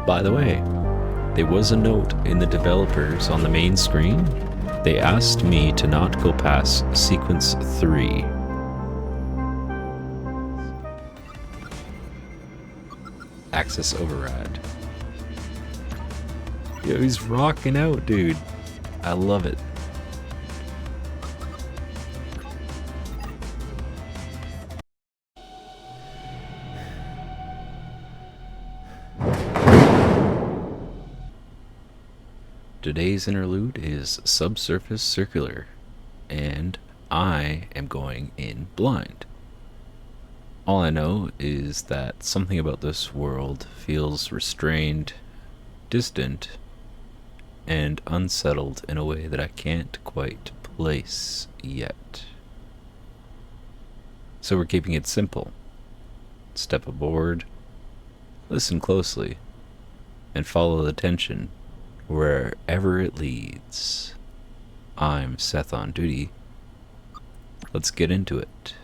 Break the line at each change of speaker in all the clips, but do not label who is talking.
By the way, there was a note in the developers on the main screen. They asked me to not go past sequence 3. Access override. Yo, he's rocking out, dude. I love it. Today's interlude is Subsurface Circular, and I am going in blind. All I know is that something about this world feels restrained, distant, and unsettled in a way that I can't quite place yet. So we're keeping it simple. Step aboard, listen closely, and follow the tension wherever it leads. I'm Seth on duty. Let's get into it.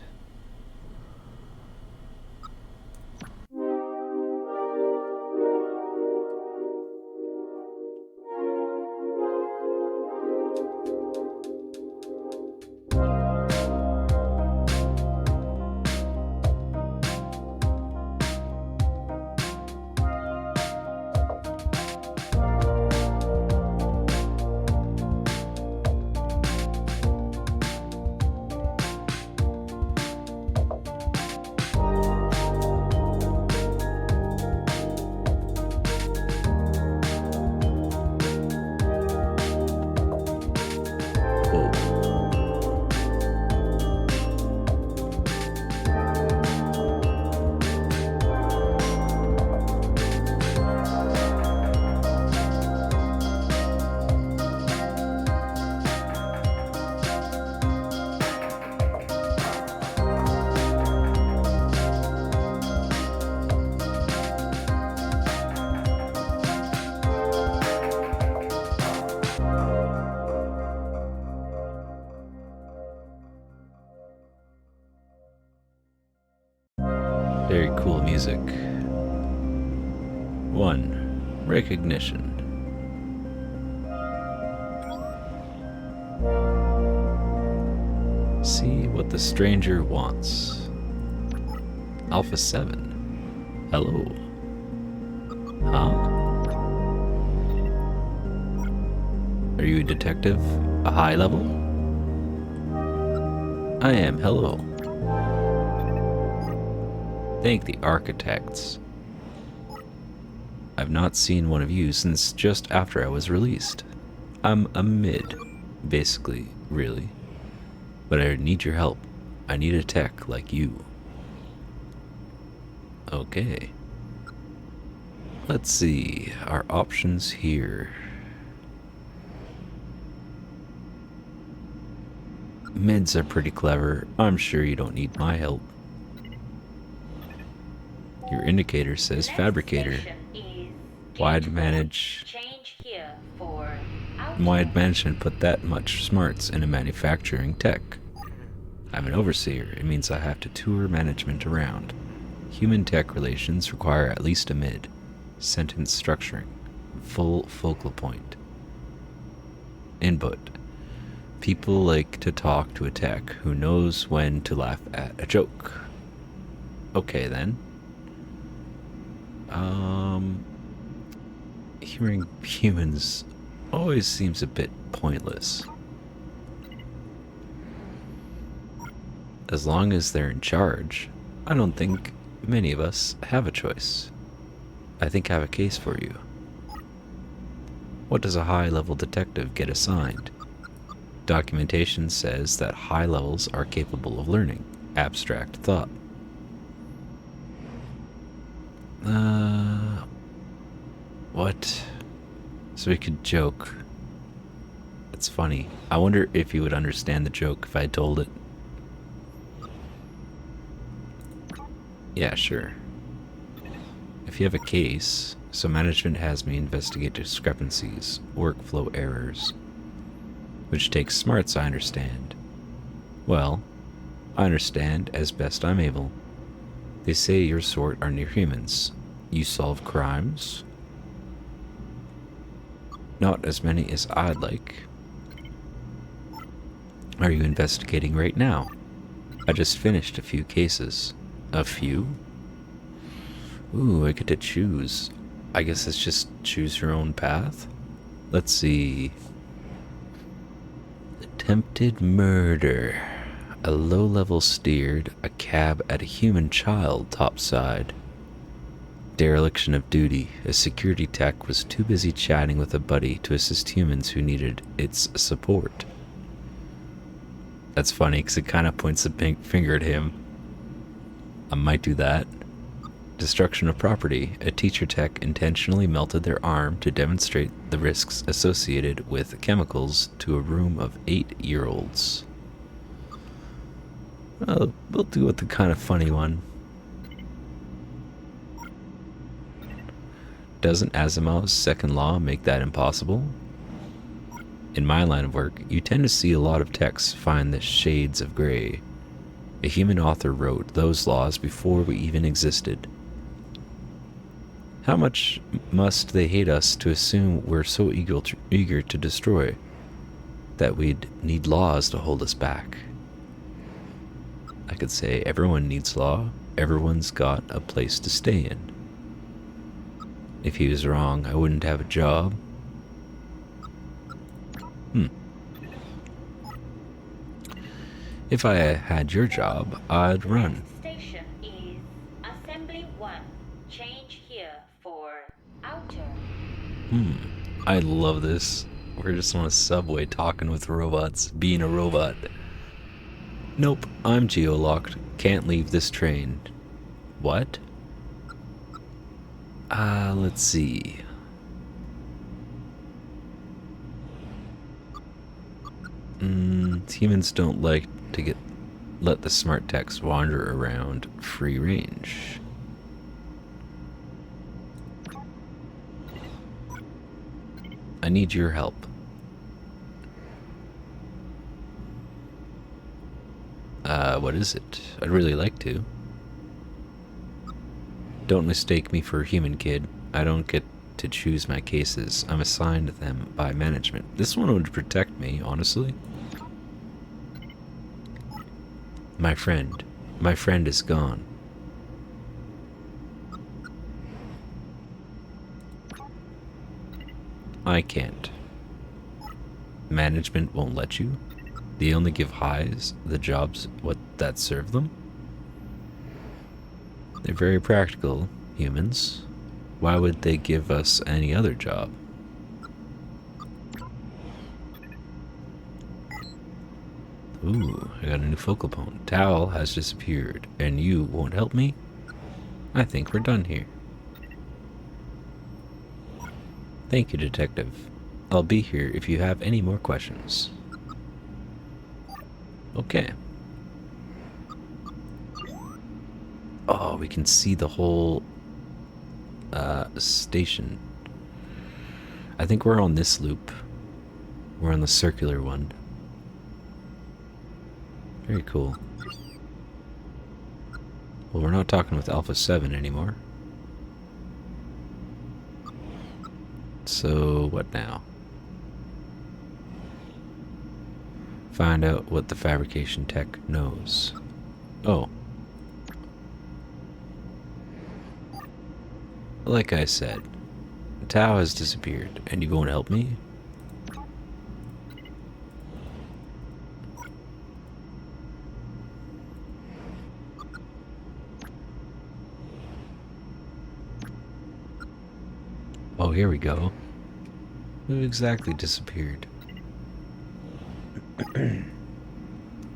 Very cool music. 1. Recognition. See what the stranger wants. Alpha 7. Hello. Huh? Are you a detective? A high level? I am. Hello. Thank the architects. I've not seen one of you since just after I was released. I'm a mid, basically, really. But I need your help. I need a tech like you. Okay. Let's see our options here. Mids are pretty clever. I'm sure you don't need my help. Your indicator says fabricator. Why'd management put that much smarts in a manufacturing tech? I'm an overseer. It means I have to tour management around. Human tech relations require at least a mid. Sentence structuring. Full focal point. Input. People like to talk to a tech who knows when to laugh at a joke. Okay then. Hearing humans always seems a bit pointless. As long as they're in charge, I don't think many of us have a choice. I think I have a case for you. What does a high-level detective get assigned? Documentation says that high levels are capable of learning abstract thought. What? So we could joke. It's funny. I wonder if you would understand the joke if I told it. Yeah, sure. If you have a case, so management has me investigate discrepancies, workflow errors, which takes smarts, I understand. Well, I understand as best I'm able. They say your sort are near humans. You solve crimes? Not as many as I'd like. Are you investigating right now? I just finished a few cases. A few? Ooh, I get to choose. I guess it's just choose your own path? Let's see. Attempted murder. A low-level steered a cab at a human child topside. Dereliction of duty. A security tech was too busy chatting with a buddy to assist humans who needed its support. That's funny because it kind of points the pink finger at him. I might do that. Destruction of property. A teacher tech intentionally melted their arm to demonstrate the risks associated with chemicals to a room of 8-year-olds. Well, we'll do with the kind of funny one. Doesn't Asimov's second law make that impossible? In my line of work, you tend to see a lot of texts find the shades of gray. A human author wrote those laws before we even existed. How much must they hate us to assume we're so eager to destroy that we'd need laws to hold us back? I could say everyone needs law. Everyone's got a place to stay in. If he was wrong, I wouldn't have a job. If I had your job, I'd run.
Station is Assembly 1. Change here for outer.
I love this. We're just on a subway talking with robots, being a robot. Nope, I'm geolocked. Can't leave this train. What? Let's see. Humans don't like to let the smart techs wander around free range. I need your help. What is it? I'd really like to. Don't mistake me for a human, kid. I don't get to choose my cases. I'm assigned them by management. This one would protect me, honestly. My friend is gone. I can't. Management won't let you. They only give highs the jobs that serve them. They're very practical, humans. Why would they give us any other job? Ooh, I got a new focal point. Towel has disappeared, and you won't help me? I think we're done here. Thank you, Detective. I'll be here if you have any more questions. Okay. Oh, we can see the whole station. I think we're on this loop. We're on the circular one. Very cool. Well, we're not talking with Alpha 7 anymore. So, what now? Find out what the fabrication tech knows. Oh. Like I said, Tao has disappeared, and you won't help me? Oh, here we go. Who exactly disappeared?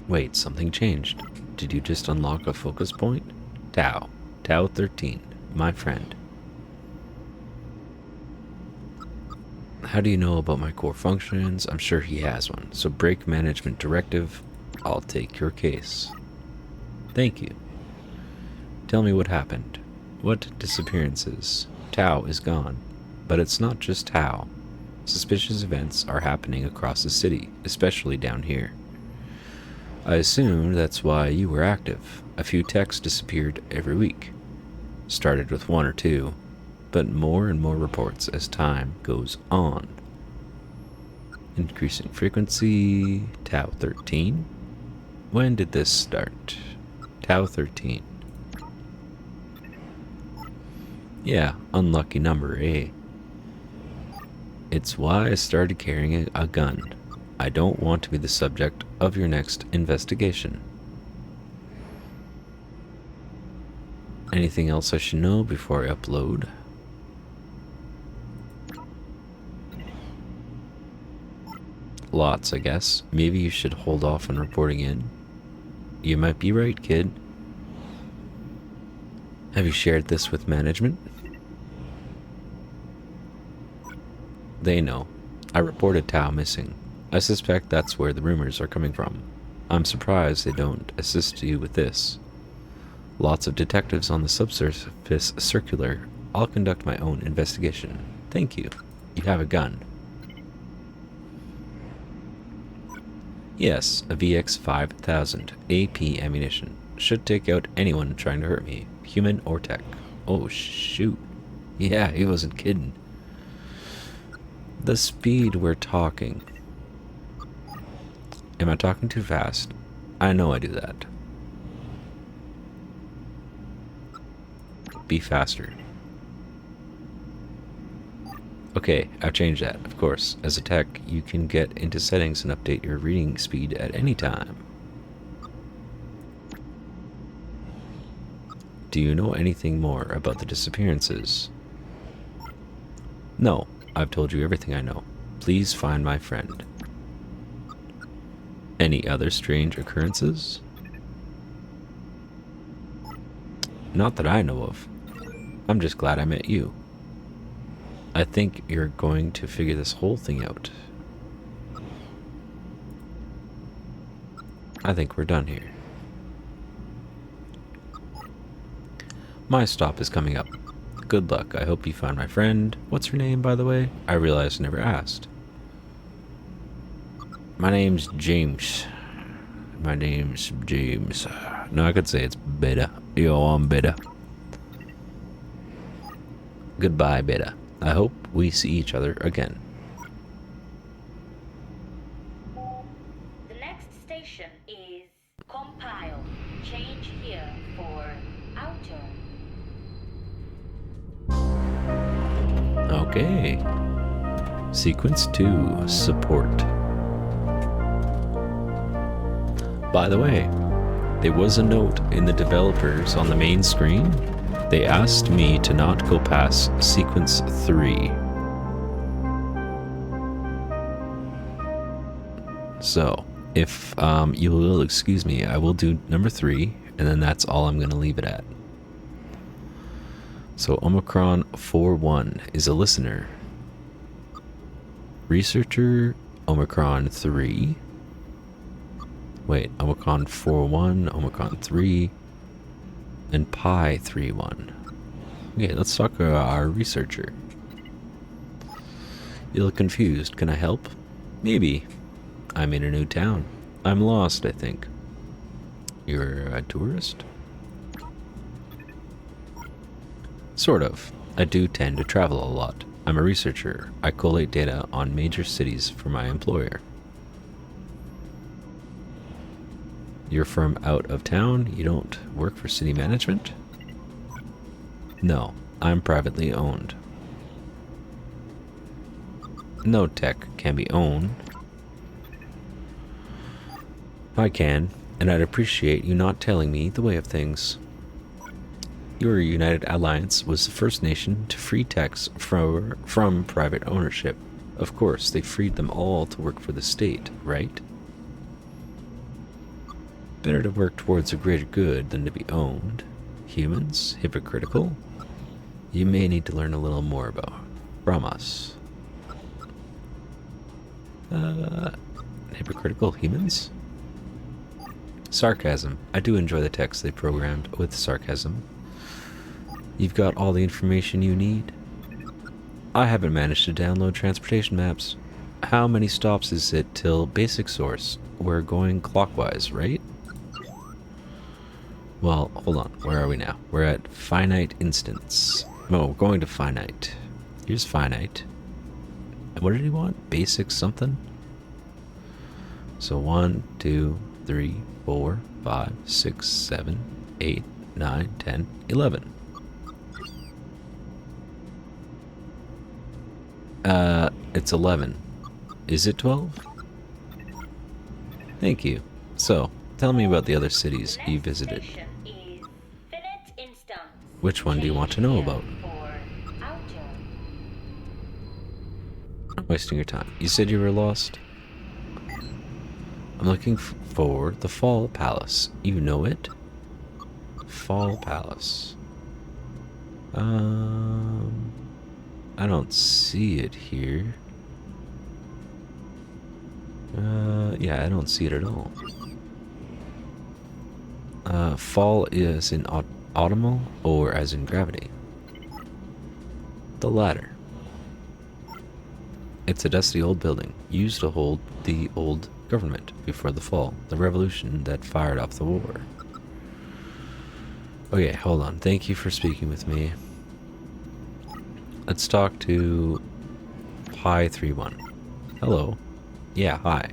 Wait, something changed. Did you just unlock a focus point? Tao. Tao 13. My friend. How do you know about my core functions? I'm sure he has one. So break management directive. I'll take your case. Thank you. Tell me what happened. What disappearances? Tao is gone. But it's not just Tao. Suspicious events are happening across the city, especially down here. I assume that's why you were active. A few techs disappeared every week. Started with 1 or 2, but more and more reports as time goes on. Increasing frequency, Tau 13. When did this start? Tau 13. Yeah, unlucky number, eh? It's why I started carrying a gun. I don't want to be the subject of your next investigation. Anything else I should know before I upload? Lots, I guess. Maybe you should hold off on reporting in. You might be right, kid. Have you shared this with management? They know. I reported Tao missing. I suspect that's where the rumors are coming from. I'm surprised they don't assist you with this. Lots of detectives on the Subsurface Circular. I'll conduct my own investigation. Thank you. You have a gun. Yes, a VX-5000 AP ammunition. Should take out anyone trying to hurt me, human or tech. Oh, shoot. Yeah, he wasn't kidding. The speed we're talking. Am I talking too fast? I know I do that. Be faster. Okay, I've changed that, of course. As a tech, you can get into settings and update your reading speed at any time. Do you know anything more about the disappearances? No, I've told you everything I know. Please find my friend. Any other strange occurrences? Not that I know of. I'm just glad I met you. I think you're going to figure this whole thing out. I think we're done here. My stop is coming up. Good luck. I hope you find my friend. What's her name, by the way? I realized I never asked. My name's James. My name's James. No, I could say it's Beta. Yo, I'm Beta. Goodbye, Beta. I hope we see each other again.
The next station is compile. Change here for outer.
Okay. Sequence 2, support. By the way, there was a note in the developers on the main screen. They asked me to not go past sequence 3. So, if you will excuse me, I will do number 3, and then that's all I'm going to leave it at. So, Omicron 41 is a listener. Researcher, Omicron 3. Wait, Omicron 41, Omicron 3, and Pi 31. Okay, let's talk about our researcher. You look confused. Can I help? Maybe. I'm in a new town. I'm lost, I think. You're a tourist? Sort of. I do tend to travel a lot. I'm a researcher. I collate data on major cities for my employer. You're from out of town? You don't work for city management? No, I'm privately owned. No tech can be owned. I can, and I'd appreciate you not telling me the way of things. Your United Alliance was the first nation to free techs from private ownership. Of course, they freed them all to work for the state, right? Better to work towards a greater good than to be owned. Humans? Hypocritical? You may need to learn a little more from us. Hypocritical humans? Sarcasm. I do enjoy the text they programmed with sarcasm. You've got all the information you need? I haven't managed to download transportation maps. How many stops is it till basic source? We're going clockwise, right? Well, hold on. Where are we now? We're at finite instance. No, we're going to finite. Here's finite. And what did he want? Basic something? So 1, 2, 3, 4, 5, 6, 7, 8, 9, 10, 11. It's 11. Is it 12? Thank you. So, tell me about the other cities you visited. Which one do you want to know about? I'm wasting your time. You said you were lost? I'm looking for the Fall Palace. You know it? Fall Palace. I don't see it here. Yeah, I don't see it at all. Fall is in autumnal or as in gravity? The latter. It's a dusty old building, used to hold the old government before the fall, the revolution that fired off the war. Okay, hold on. Thank you for speaking with me. Let's talk to Pi31. Hello. Yeah, hi.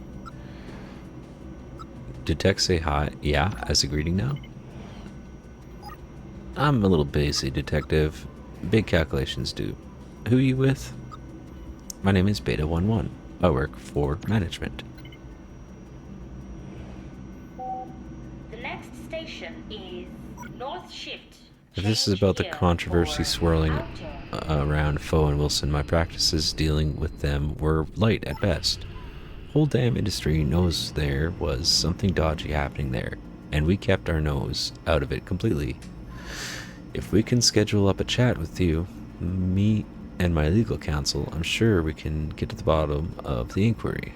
Did Tech say hi? Yeah, as a greeting now? I'm a little busy, detective. Big calculations due. Who are you with? My name is Beta11. I work for management.
The next station is North Shift.
If this is about the controversy swirling around Foe and Wilson, my practices dealing with them were light at best. Whole damn industry knows there was something dodgy happening there, and we kept our nose out of it completely. If we can schedule up a chat with you, me and my legal counsel, I'm sure we can get to the bottom of the inquiry.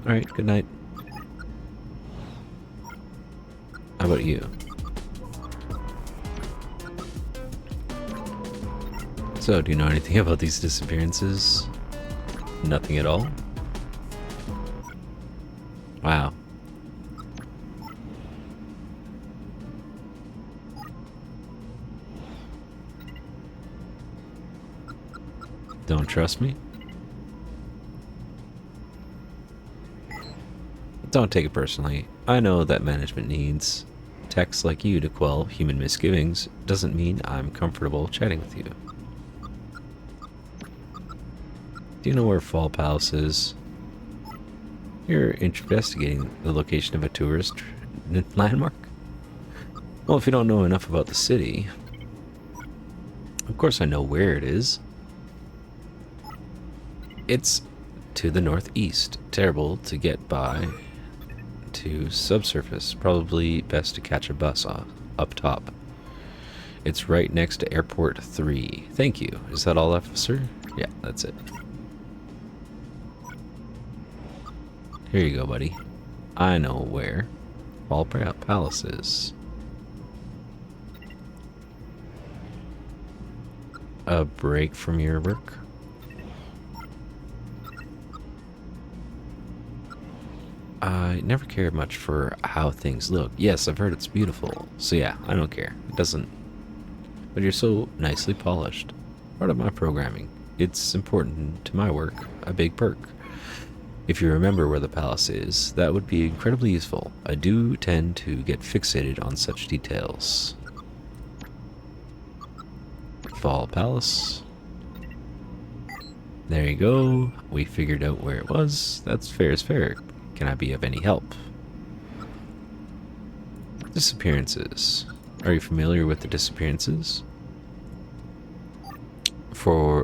Alright, good night. How about you? So, do you know anything about these disappearances? Nothing at all? Wow. Don't trust me? Don't take it personally. I know that management needs techs like you to quell human misgivings. Doesn't mean I'm comfortable chatting with you. Do you know where Fall Palace is? You're investigating the location of a tourist landmark? Well, if you don't know enough about the city... Of course I know where it is. It's to the northeast. Terrible to get by to Subsurface. Probably best to catch a bus up top. It's right next to Airport 3. Thank you. Is that all, officer? Yeah, that's it. Here you go, buddy. I know where Fall Palace is. A break from your work? I never cared much for how things look. Yes, I've heard it's beautiful. So yeah, I don't care. It doesn't... But you're so nicely polished. Part of my programming. It's important to my work. A big perk. If you remember where the palace is, that would be incredibly useful. I do tend to get fixated on such details. Fall Palace. There you go. We figured out where it was. That's fair as fair. Can I be of any help? Disappearances. Are you familiar with the disappearances?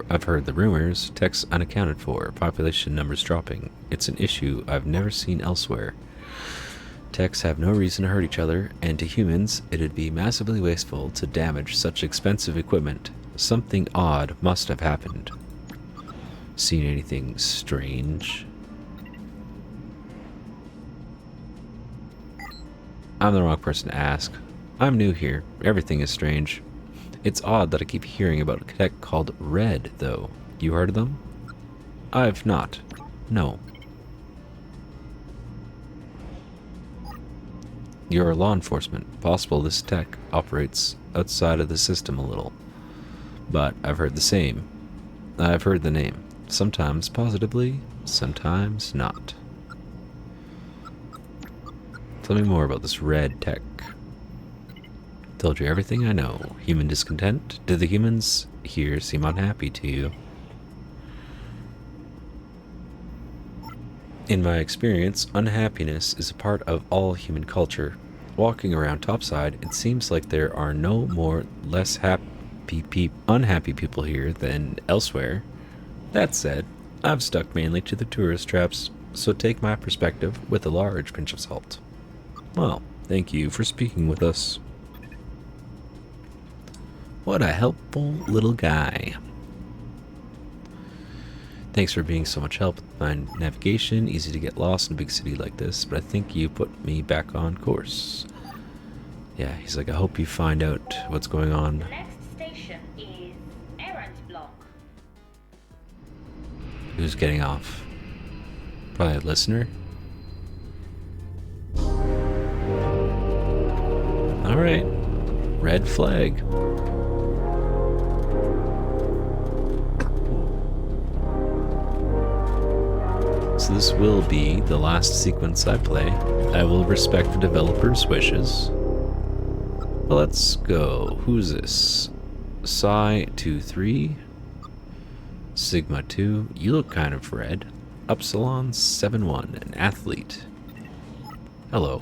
I've heard the rumors, techs unaccounted for, population numbers dropping. It's an issue I've never seen elsewhere. Techs have no reason to hurt each other, and to humans, it'd be massively wasteful to damage such expensive equipment. Something odd must have happened. Seen anything strange? I'm the wrong person to ask. I'm new here. Everything is strange. It's odd that I keep hearing about a tech called Red, though. You heard of them? I've not. No. You're law enforcement. Possible this tech operates outside of the system a little. But I've heard the same. I've heard the name. Sometimes, positively, sometimes not. Tell me more about this red tech. Told you everything I know. Human discontent? Did the humans here seem unhappy to you? In my experience, unhappiness is a part of all human culture. Walking around topside, it seems like there are no more less unhappy people here than elsewhere. That said, I've stuck mainly to the tourist traps, so take my perspective with a large pinch of salt. Well, thank you for speaking with us. What a helpful little guy. Thanks for being so much help with my navigation. Easy to get lost in a big city like this, but I think you put me back on course. Yeah, he's like, I hope you find out what's going on.
The next station is Errant Block.
Who's getting off? Probably a listener? Alright. Red flag. So this will be the last sequence I play. I will respect the developer's wishes. Well, let's go. Who's this? Psi 23? Sigma 2. You look kind of red. Upsilon 71, an athlete. Hello.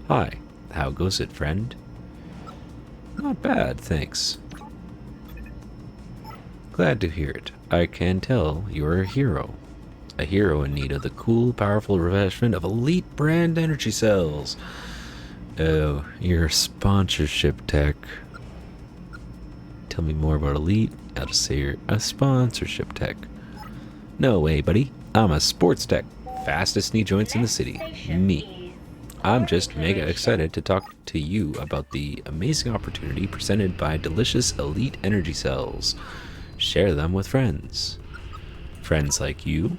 Hi. How goes it, friend? Not bad, thanks. Glad to hear it. I can tell you're a hero. A hero in need of the cool, powerful refreshment of elite brand energy cells. Oh, you're a sponsorship tech. Tell me more about elite. I'll just say you're a sponsorship tech. No way, buddy. I'm a sports tech. Fastest knee joints in the city. Me. I'm just mega excited to talk to you about the amazing opportunity presented by delicious elite energy cells. Share them with friends. Friends like you?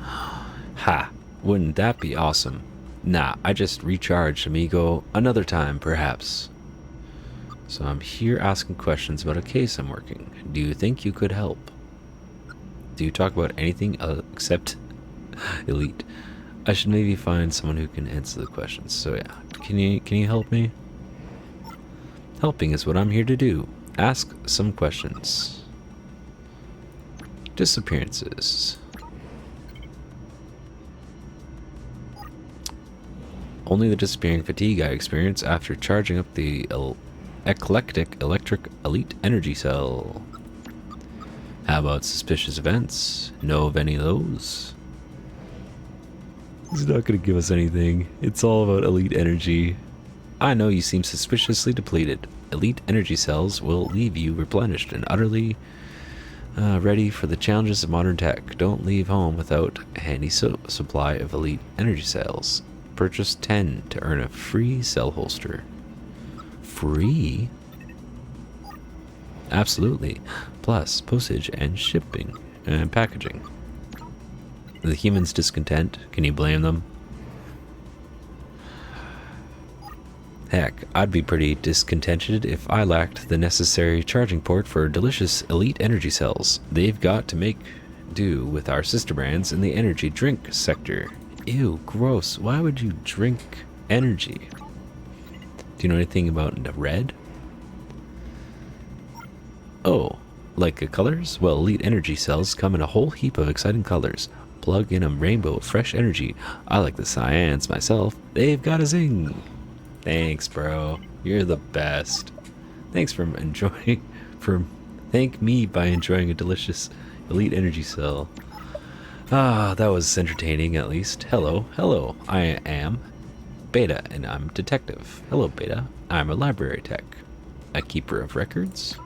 Ha! Wouldn't that be awesome? Nah, I just recharged, amigo. Another time, perhaps. So I'm here asking questions about a case I'm working. Do you think you could help? Do you talk about anything except elite? I should maybe find someone who can answer the questions. So yeah, can you help me? Helping is what I'm here to do. Ask some questions. Disappearances. Only the disappearing fatigue I experience after charging up the eclectic electric elite energy cell. How about suspicious events? Know of any of those? He's not going to give us anything. It's all about elite energy. I know you seem suspiciously depleted. Elite energy cells will leave you replenished and utterly ready for the challenges of modern tech. Don't leave home without a handy supply of elite energy cells. Purchase 10 to earn a free cell holster. Free? Absolutely. Plus postage and shipping and packaging. The humans' discontent, can you blame them? Heck, I'd be pretty discontented if I lacked the necessary charging port for delicious elite energy cells. They've got to make do with our sister brands in the energy drink sector. Ew, gross. Why would you drink energy? Do you know anything about the red? Oh, like the colors? Well, elite energy cells come in a whole heap of exciting colors. Plug in a rainbow of fresh energy. I like the cyans myself. They've got a zing. Thanks, bro. You're the best. Thanks for enjoying. Thank me by enjoying a delicious elite energy cell. Ah, that was entertaining at least. Hello, hello. I am Beta, and I'm detective. Hello, Beta. I'm a library tech. A keeper of records.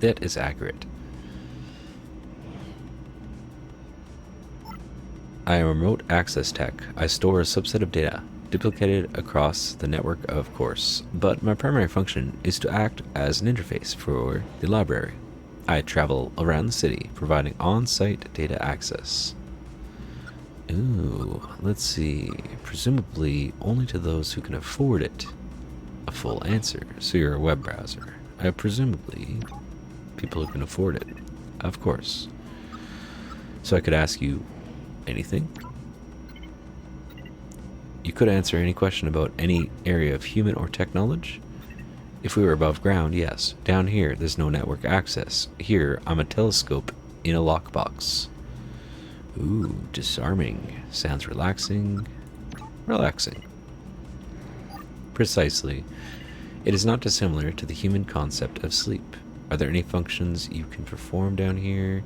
That is accurate. I am a remote access tech. I store a subset of data, duplicated across the network, of course, but my primary function is to act as an interface for the library. I travel around the city, providing on-site data access. Ooh, let's see. Presumably only to those who can afford it. A full answer. So you're a web browser. Presumably people who can afford it. Of course. So I could ask you anything? You could answer any question about any area of human or tech knowledge? If we were above ground, yes. Down here, there's no network access. Here, I'm a telescope in a lockbox. Ooh, disarming. Sounds relaxing. Relaxing. Precisely. It is not dissimilar to the human concept of sleep. Are there any functions you can perform down here?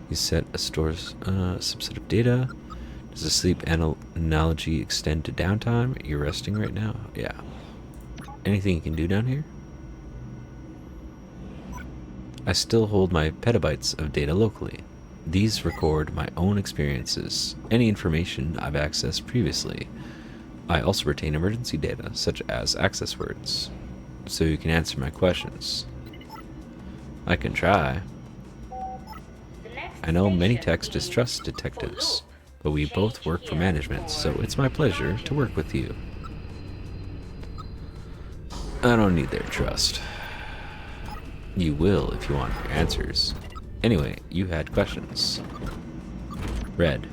You set a store's subset of data. Does the sleep analogy extend to downtime? You're resting right now? Yeah. Anything you can do down here? I still hold my petabytes of data locally. These record my own experiences, any information I've accessed previously. I also retain emergency data, such as access words, so you can answer my questions. I can try. I know many techs distrust detectives, but we both work for management, so it's my pleasure to work with you. I don't need their trust. You will if you want your answers. Anyway, you had questions. Red.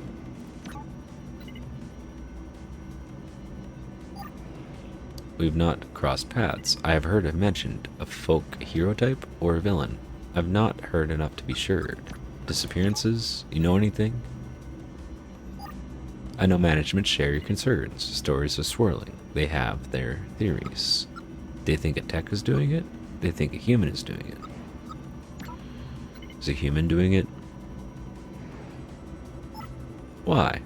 We've not crossed paths. I have heard mentioned a folk hero type or a villain. I've not heard enough to be sure. Disappearances? You know anything? I know management share your concerns. Stories are swirling. They have their theories. They think a tech is doing it. They think a human is doing it. Is a human doing it? Why?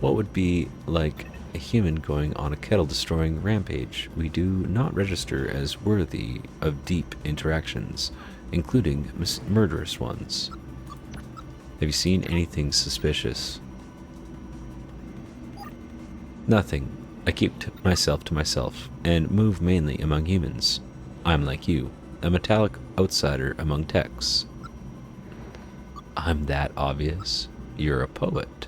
What would be like a human going on a kettle-destroying rampage? We do not register as worthy of deep interactions, including murderous ones. Have you seen anything suspicious? Nothing. I keep myself to myself, and move mainly among humans. I'm like you, a metallic outsider among techs. I'm that obvious? You're a poet.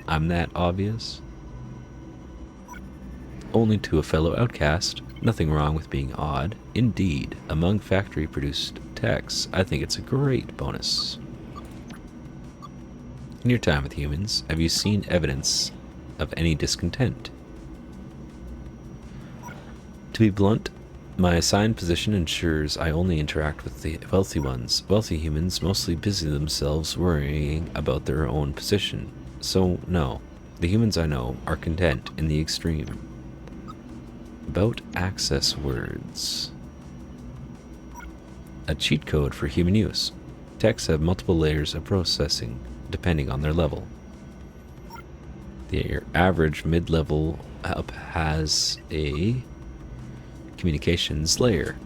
I'm that obvious? Only to a fellow outcast. Nothing wrong with being odd. Indeed, among factory-produced techs, I think it's a great bonus. In your time with humans, have you seen evidence of any discontent? To be blunt, my assigned position ensures I only interact with the wealthy ones. Wealthy humans mostly busy themselves worrying about their own position. So, no, the humans I know are content in the extreme. About access words. A cheat code for human use. Techs have multiple layers of processing, depending on their level. The average mid-level up has a communications layer.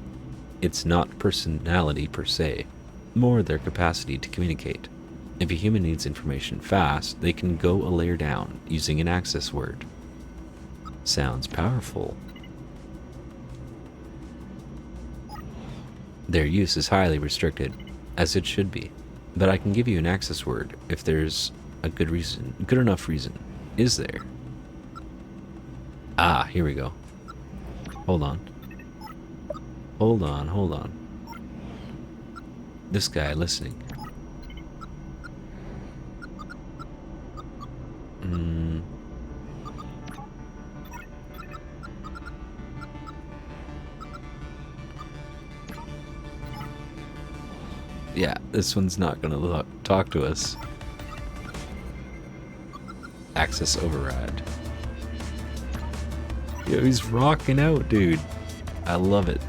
It's not personality per se, more their capacity to communicate. If a human needs information fast, they can go a layer down using an access word. Sounds powerful. Their use is highly restricted, as it should be, but I can give you an access word if there's a good enough reason. Is there? Ah, here we go. Hold on. Hold on. This guy listening. Yeah, this one's not gonna talk to us. Access override. Yo, he's rocking out, dude. I love it.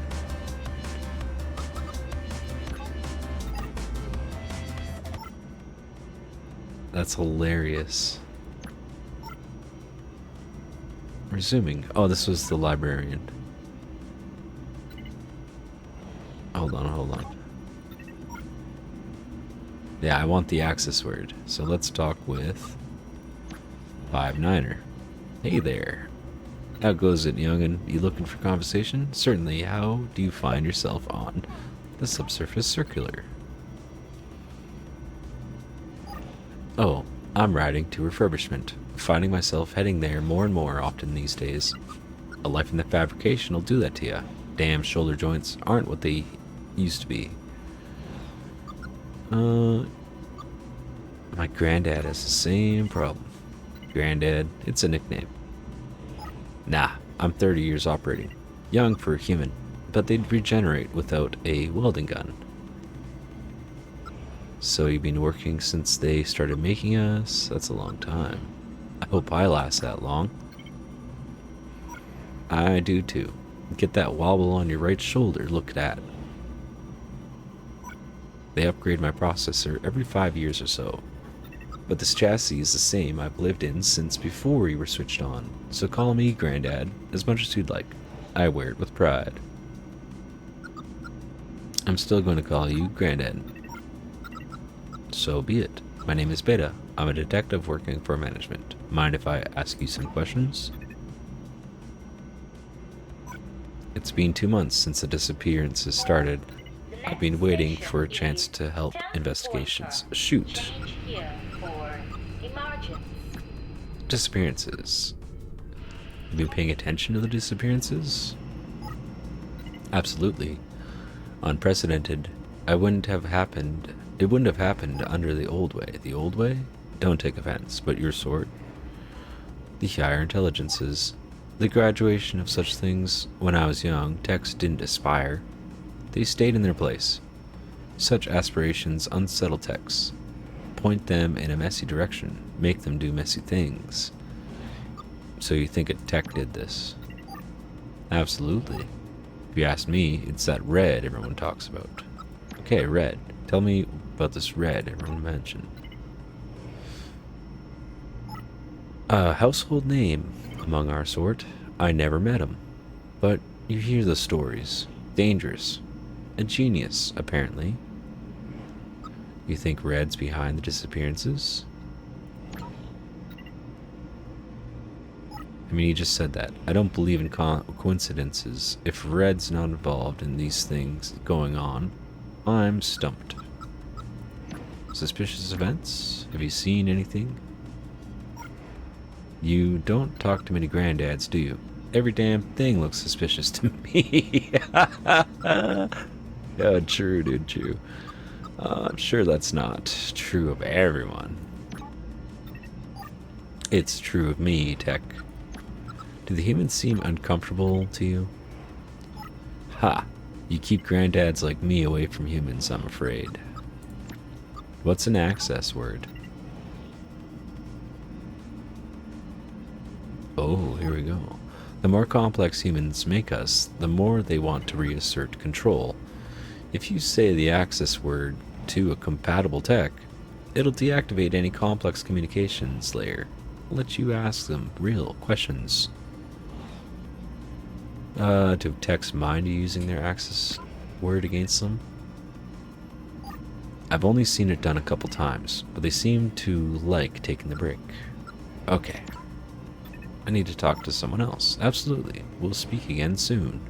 That's hilarious. Resuming. Oh, this was the librarian. Hold on. Yeah, I want the access word. So let's talk with 5-9er. Hey there. How goes it, young'un? You looking for conversation? Certainly. How do you find yourself on the Subsurface Circular? Oh, I'm riding to refurbishment. Finding myself heading there more and more often these days. A life in the fabrication will do that to ya. Damn shoulder joints aren't what they used to be. My granddad has the same problem. Granddad, it's a nickname. Nah, I'm 30 years operating. Young for a human, but they'd regenerate without a welding gun. So you've been working since they started making us? That's a long time. I hope I last that long. I do too. Get that wobble on your right shoulder looked at. They upgrade my processor every 5 years or so. But this chassis is the same I've lived in since before we were switched on. So call me Granddad as much as you'd like. I wear it with pride. I'm still going to call you Granddad. So be it. My name is Beta. I'm a detective working for management. Mind if I ask you some questions? It's been 2 months since the disappearances started. I've been waiting for a chance to help investigations. Shoot.
Change here for emergence.
Disappearances. Have you been paying attention to the disappearances? Absolutely. Unprecedented. It wouldn't have happened under the old way. The old way? Don't take offense, but your sort. The higher intelligences. The graduation of such things when I was young, techs didn't aspire. They stayed in their place. Such aspirations unsettle techs. Point them in a messy direction. Make them do messy things. So you think a tech did this? Absolutely. If you ask me, it's that red everyone talks about. Okay, red. Tell me about this red everyone mentioned. A household name among our sort. I never met him. But you hear the stories. Dangerous. A genius, apparently. You think Red's behind the disappearances? I mean, you just said that. I don't believe in coincidences. If Red's not involved in these things going on, I'm stumped. Suspicious events? Have you seen anything? You don't talk to many granddads, do you? Every damn thing looks suspicious to me. Yeah, true, dude, true. I'm sure that's not true of everyone. It's true of me, Tech. Do the humans seem uncomfortable to you? Ha! You keep granddads like me away from humans, I'm afraid. What's an access word? Oh, here we go. The more complex humans make us, the more they want to reassert control. If you say the access word to a compatible tech, it'll deactivate any complex communications layer. Let you ask them real questions. Do techs mind you using their access word against them? I've only seen it done a couple times, but they seem to like taking the break. Okay. I need to talk to someone else. Absolutely. We'll speak again soon.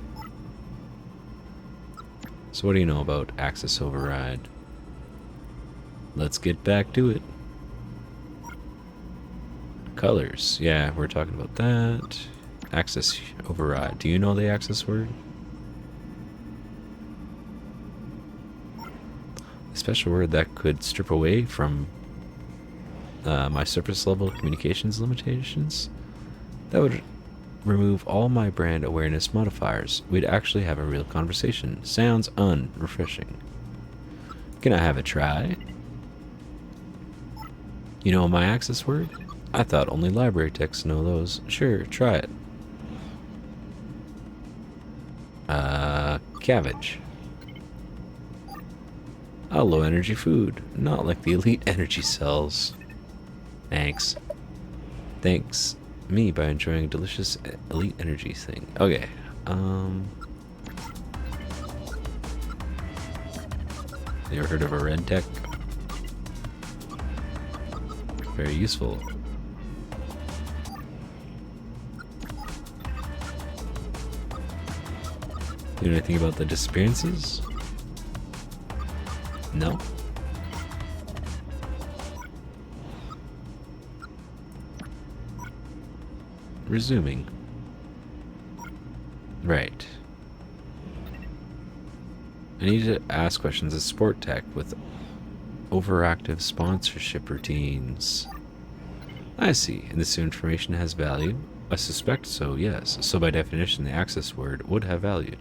So what do you know about access override? Let's get back to it. Colors. Yeah, we're talking about that. Access override. Do you know the access word? A special word that could strip away from my surface level communications limitations? That would remove all my brand awareness modifiers. We'd actually have a real conversation. Sounds unrefreshing. Can I have a try? You know my access word? I thought only library techs know those. Sure, try it. Cabbage. A low energy food, not like the elite energy cells. Thanks. Thanks me by enjoying a delicious elite energy thing. Okay. You ever heard of a red tech? Very useful. You know anything about the disappearances? No? Resuming. Right. I need to ask questions as sport tech with Overactive sponsorship routines. I see. And this information has value? I suspect so, yes. So by definition, the access word would have value.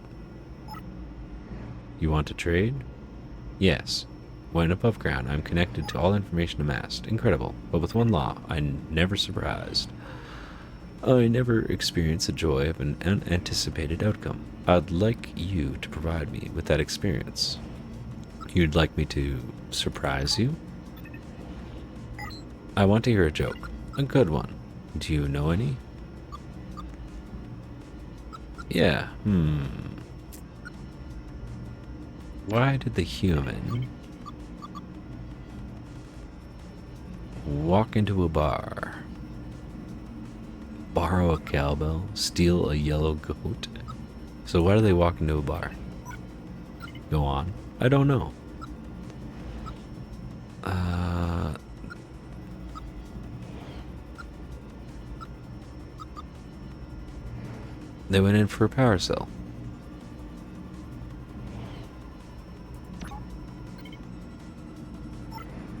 You want to trade? Yes. When above ground, I'm connected to all information amassed. Incredible. But with one law, I'm never surprised. I never experience the joy of an unanticipated outcome. I'd like you to provide me with that experience. You'd like me to surprise you? I want to hear a joke. A good one. Do you know any? Yeah, Why did the human walk into a bar, borrow a cowbell, steal a yellow goat? So why do they walk into a bar? Go on. I don't know. They went in for a power cell.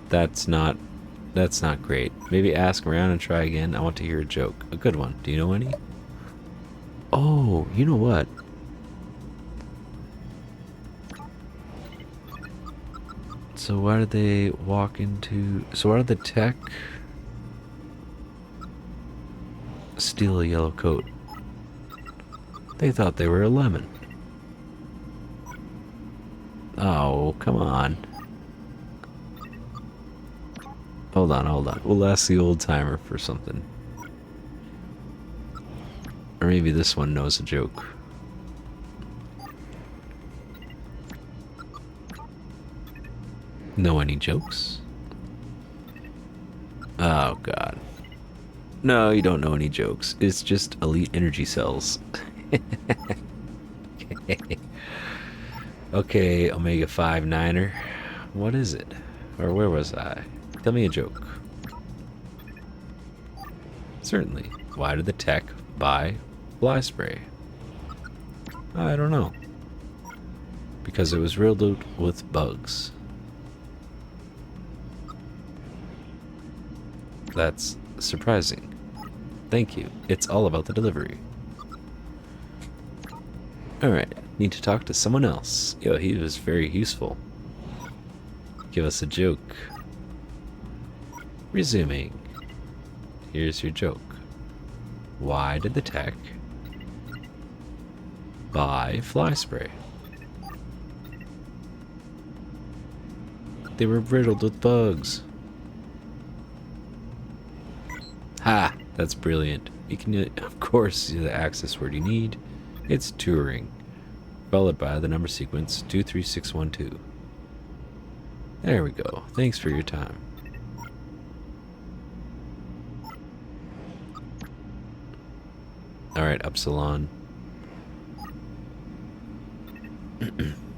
That's not great. Maybe ask around and try again. I want to hear a joke. A good one. Do you know any? Oh, you know what? So why did they walk into... So why did the tech steal a yellow coat? They thought they were a lemon. Oh, come on. Hold on. We'll ask the old timer for something. Or maybe this one knows a joke. Know any jokes? Oh, God. No, you don't know any jokes. It's just elite energy cells. Okay. Okay, Omega 5 Niner. What is it? Or where was I? Tell me a joke. Certainly. Why did the tech buy fly spray? I don't know. Because it was riddled with bugs. That's surprising. Thank you. It's all about the delivery. Alright, need to talk to someone else. Yo, he was very useful. Give us a joke. Resuming. Here's your joke. Why did the tech buy fly spray? They were riddled with bugs. Ha! That's brilliant. You can, of course, see the access word you need. It's touring, followed by the number sequence 23612. There we go. Thanks for your time. Alright, Upsilon.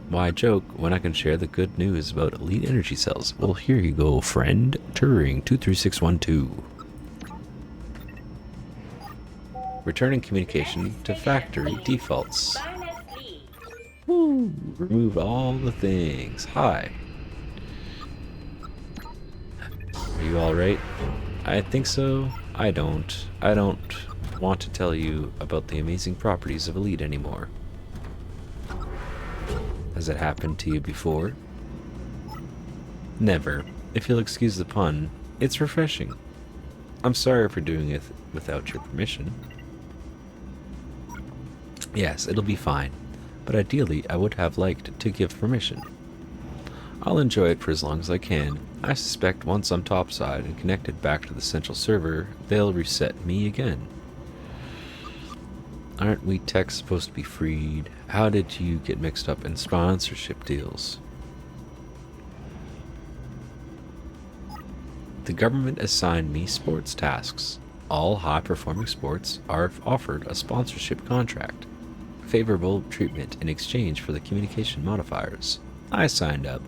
Why joke when I can share the good news about elite energy cells? Well, here you go, friend. Touring 23612. Returning communication to factory defaults. Woo! Remove all the things. Hi. Are you alright? I think so. I don't want to tell you about the amazing properties of Elite anymore. Has it happened to you before? Never. If you'll excuse the pun, it's refreshing. I'm sorry for doing it without your permission. Yes, it'll be fine, but ideally I would have liked to give permission. I'll enjoy it for as long as I can. I suspect once I'm topside and connected back to the central server, they'll reset me again. Aren't we techs supposed to be freed? How did you get mixed up in sponsorship deals? The government assigned me sports tasks. All high-performing sports are offered a sponsorship contract. Favorable treatment in exchange for the communication modifiers. I signed up.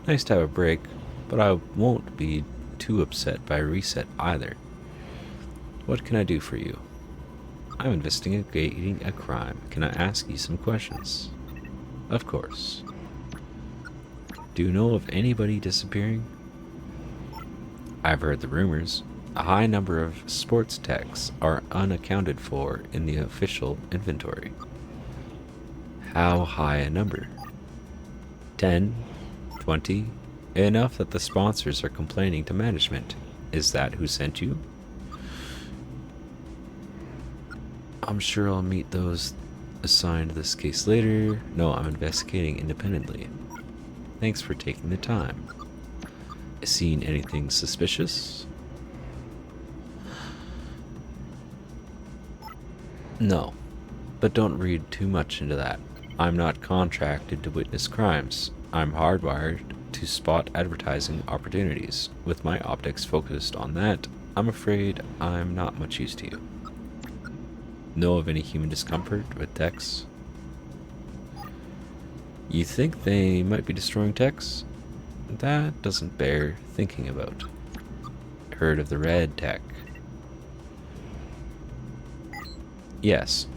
Nice to have a break, but I won't be too upset by a reset either. What can I do for you? I'm investigating a crime. Can I ask you some questions? Of course. Do you know of anybody disappearing? I've heard the rumors. A high number of sports techs are unaccounted for in the official inventory. How high a number? 10? 20? Enough that the sponsors are complaining to management. Is that who sent you? I'm sure I'll meet those assigned to this case later. No, I'm investigating independently. Thanks for taking the time. Seen anything suspicious? No, but don't read too much into that. I'm not contracted to witness crimes. I'm hardwired to spot advertising opportunities. With my optics focused on that, I'm afraid I'm not much use to you. Know of any human discomfort with techs? You think they might be destroying techs? That doesn't bear thinking about. Heard of the red tech? Yes.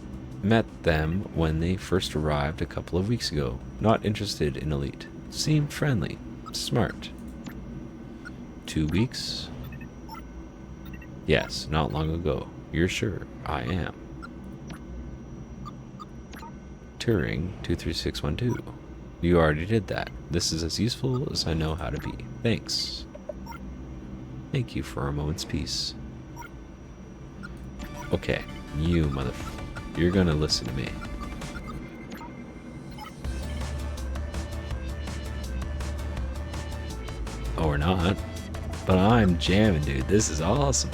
Met them when they first arrived a couple of weeks ago. Not interested in elite. Seemed friendly. Smart. 2 weeks? Yes, not long ago. You're sure? I am. Turing 23612. You already did that. This is as useful as I know how to be. Thanks. Thank you for a moment's peace. Okay, you you're gonna listen to me. Or not. But I'm jamming, dude. This is awesome.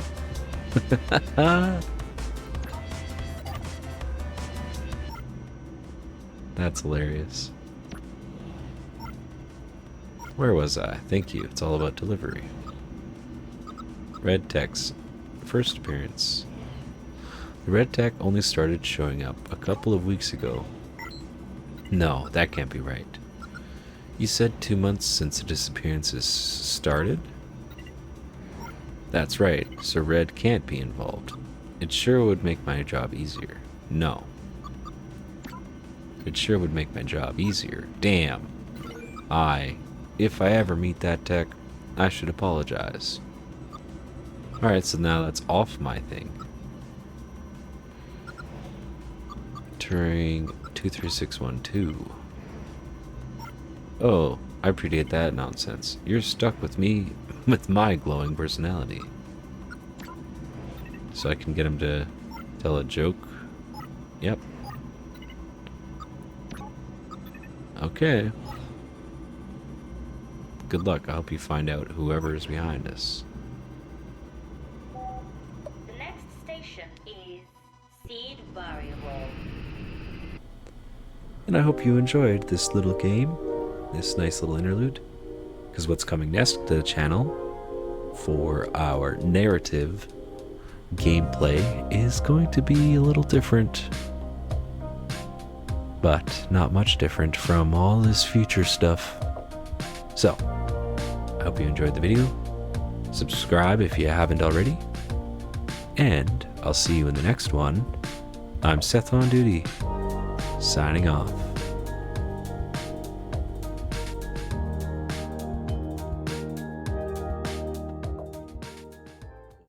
That's hilarious. Where was I? Thank you. It's all about delivery. Red Tech's first appearance. The Red Tech only started showing up a couple of weeks ago. No, that can't be right. You said 2 months since the disappearances started? That's right, so Red can't be involved. It sure would make my job easier. No. It sure would make my job easier. Damn. If I ever meet that tech, I should apologize. Alright, so now that's off my thing. Turing 23612. Oh, I predate that nonsense. You're stuck with me with my glowing personality. So I can get him to tell a joke. Yep. Okay. Good luck. I hope you find out whoever is behind us.
The next station is Seed Variable.
And I hope you enjoyed this little game, this nice little interlude. Because what's coming next to the channel for our narrative gameplay is going to be a little different. But not much different from all this future stuff. So, I hope you enjoyed the video. Subscribe if you haven't already. And I'll see you in the next one. I'm Seth on Duty, signing off.